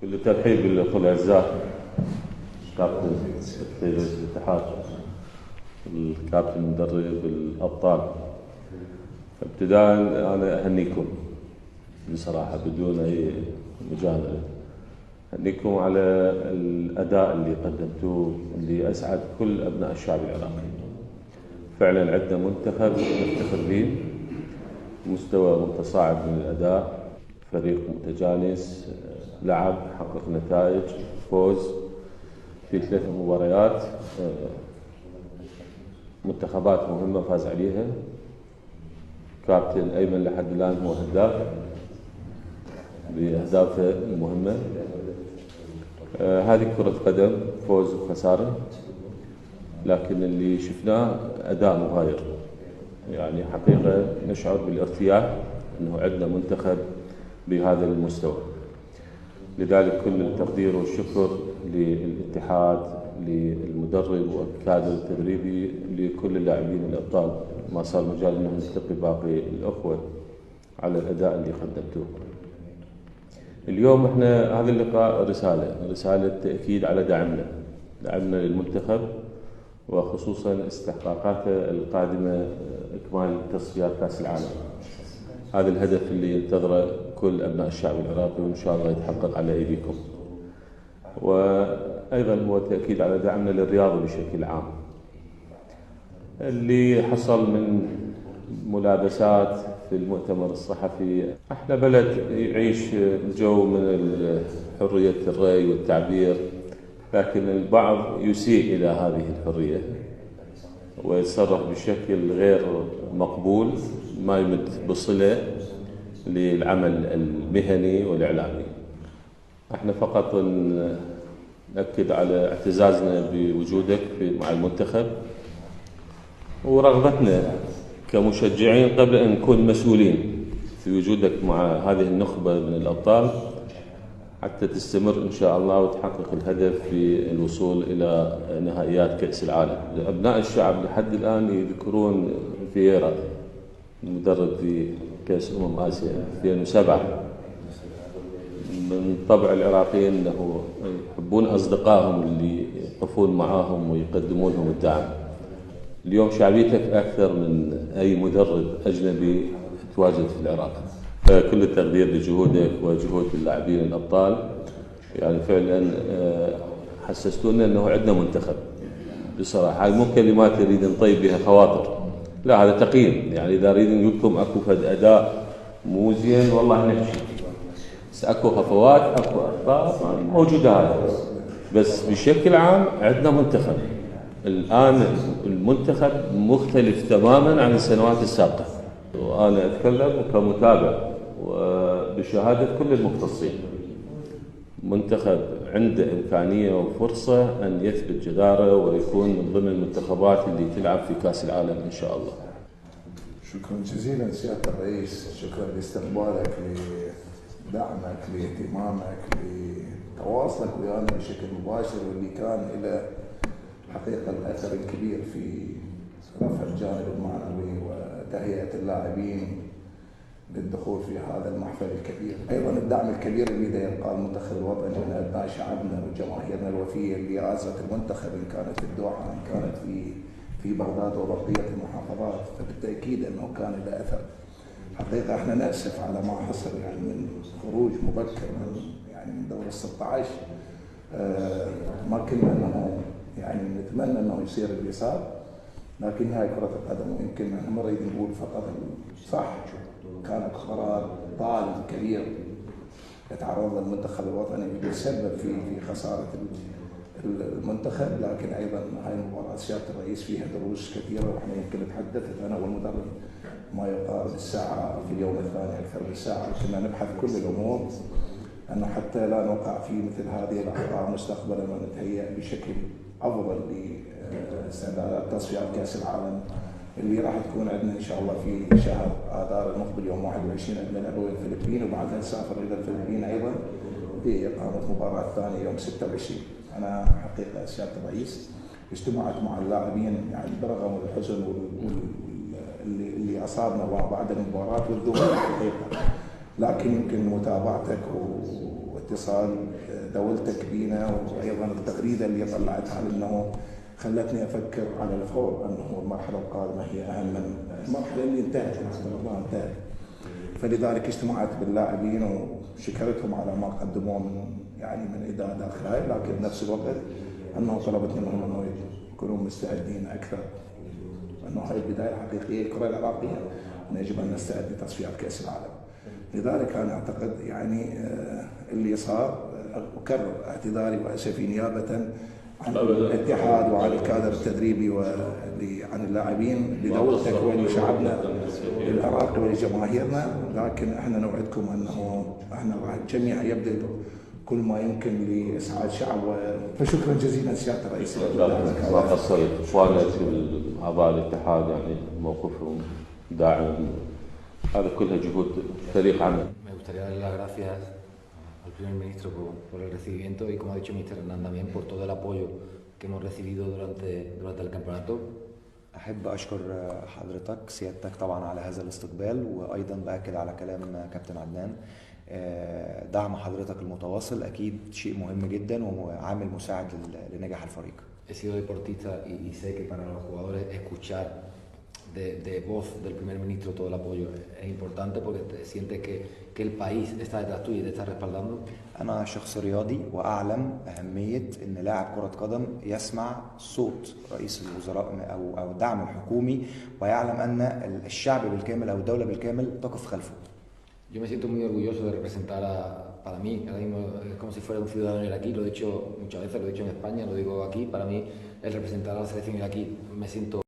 كل الترحيب بالاخوه الاعزاء، كابتن رئيس الاتحاد، الكابتن مدرب الابطال. ابتداء انا اهنيكم بصراحه بدون اي مجامله، اهنيكم على الاداء اللي قدمتوه اللي اسعد كل ابناء الشعب العراقي. فعلا عندنا منتخب نفتخر به، مستوى متصاعد من الاداء، فريق متجانس، لعب، حقق نتائج، فوز في 3 مباريات، منتخبات مهمة فاز عليها. كابتن أيمن لحد الآن هو هداف بأهدافه المهمة. هذه كرة قدم، فوز وخسارة، لكن اللي شفناه أداء مغاير. يعني حقيقة نشعر بالارتياح أنه عندنا منتخب بهذا المستوى. لذلك كل التقدير والشكر للاتحاد، للمدرب والكادر التدريبي، لكل اللاعبين الابطال. ما صار مجال انهم نلتقي باقي الاخوه على الاداء اللي قدمتوه. اليوم احنا هذا اللقاء رساله تاكيد على دعمنا للمنتخب، وخصوصا استحقاقاته القادمه، اكمال تصفيات كاس العالم. هذا الهدف اللي ينتظره كل أبناء الشعب العراقي، وإن شاء الله يتحقق على أيديكم. وأيضا هو تأكيد على دعمنا للرياضة بشكل عام. اللي حصل من ملابسات في المؤتمر الصحفي، احنا بلد يعيش جو من حرية الرأي والتعبير، لكن البعض يسيء إلى هذه الحرية ويتصرف بشكل غير مقبول، ما يمت بصلة للعمل المهني والإعلامي. احنا فقط نأكد على اعتزازنا بوجودك مع المنتخب، ورغبتنا كمشجعين قبل أن نكون مسؤولين في وجودك مع هذه النخبة من الأبطال، حتى تستمر إن شاء الله وتحقق الهدف في الوصول إلى نهائيات كأس العالم. أبناء الشعب لحد الآن يذكرون فييرا المدرب في كأس آسيا 2007. من طبع العراقيين أنه يحبون أصدقائهم اللي يقفون معاهم ويقدمون لهم الدعم. اليوم شعبيتك أكثر من أي مدرب أجنبي تواجد في العراق. فكل التقدير لجهودك وجهود اللاعبين الأبطال. يعني فعلا حسستونا أنه عندنا منتخب. بصراحة هاي مو كلمات نريد نطيب بها خواطر، لا، هذا تقييم. يعني إذا نريد نقول لكم أكو فد أداء مو زين والله نحكي، بس أكو هفوات، أكو أخطاء موجودة، هذا بس بشكل عام عندنا منتخب. الآن المنتخب مختلف تماما عن السنوات السابقة، وأنا أتكلم كمتابع وبشهادة كل المختصين. منتخب عنده إمكانية وفرصة أن يثبت جدارة ويكون من ضمن المنتخبات اللي تلعب في كأس العالم إن شاء الله. شكرا جزيلا سيادة الرئيس، شكرا لاستقبالك، لدعمك، لاهتمامك، لتواصلك ويانا بشكل مباشر، واللي كان له حقيقة الأثر الكبير في رفع الجانب المعنوي وتهيئة اللاعبين للدخول في هذا المحفل الكبير. أيضا الدعم الكبير اللي يلقاه المنتخب الوطني من أبناء شعبنا وجماهيرنا الوفية اللي عازت المنتخب، إن كانت في الدوحة، إن كانت في بغداد وبقية المحافظات، فبالتأكيد أنه كان له أثر. حقيقة احنا نأسف على ما حصل، يعني من خروج مبكر من دور ال16. ما كنا انه يعني نتمنى انه يصير اللي صار، لكن هاي كرة القدم، ويمكن احنا ما نريد نقول فقط صح، كان قرار ضال كبير يتعرض للمنتخب الوطني يتسبب في خسارة المنتخب. لكن ايضا هاي المباراة سيادة الرئيس فيها دروس كثيرة، واحنا يمكن تحدثت انا والمدرب ما يقارب الساعة في اليوم الثاني أكثر من ساعة، كنا نبحث كل الأمور أنه حتى لا نوقع في مثل هذه الأخطاء مستقبلا، ونتهيأ بشكل أفضل لاستعدادات تصفيات كأس العالم اللي راح تكون عندنا إن شاء الله في شهر آذار المقبل يوم 21. عندنا نلعب الفلبين، وبعدها نسافر إلى الفلبين أيضا لإقامة مباراة ثانية يوم 26. أنا حقيقة سيادة الرئيس اجتمعت مع اللاعبين يعني برغم الحزن اللي أصابنا بعد المباراة والذهول الحقيقة، لكن يمكن متابعتك واتصال دولتك بينا، وايضا التغريده اللي طلعتها على انه خلتني افكر على الفور انه المرحله القادمه هي اهم من المرحله اللي انتهت، الحمد لله انتهت. فلذلك اجتمعت باللاعبين وشكرتهم على ما قدموه من اداء داخل، لكن بنفس الوقت انه طلبت منهم انه يكونوا مستعدين اكثر، انه هذه البدايه الحقيقيه للكره العراقيه، انه يجب ان نستعد لتصفيات كاس العالم. لذلك انا اعتقد اللي صار، اكرر اعتذاري واسفي نيابه عن الاتحاد وعن الكادر التدريبي وعن اللاعبين لدولتك ولشعبنا العراقي ولجماهيرنا، لكن احنا نوعدكم انه احنا راح الجميع يبذل كل ما يمكن لاسعاد شعب فشكرا جزيلا سياده الرئيس. ما قصرت اخوانك اعضاء الاتحاد، موقفهم داعم، هذا كلها جهود فريق عمل. Me gustaría darle las gracias al primer ministro por el recibimiento y, como ha dicho Mr. Hernán, también por todo el apoyo que hemos recibido durante el campeonato. أحب أشكر حضرتك سيادتك طبعا على هذا الاستقبال، وأيضا بأكد على كلام كابتن عدنان، دعم حضرتك المتواصل أكيد شيء مهم جدا وعامل مساعد لنجاح الفريق. He sido deportista y sé que para los jugadores escuchar de voz del primer ministro todo el apoyo es importante porque sientes que el país está detrás tuyo y te está respaldando. أنا شخص رياضي وأعلم أهمية إن لاعب كرة قدم يسمع صوت رئيس الوزراء أو الدعم الحكومي، ويعلم أن الشعب بالكامل أو الدولة بالكامل تقف خلفه. Yo me siento muy orgulloso de representar para mí, ahora mismo es como si fuera un ciudadano iraquí, lo he dicho muchas veces, lo he dicho en España, lo digo aquí, para mí el representar a la selección iraquí me siento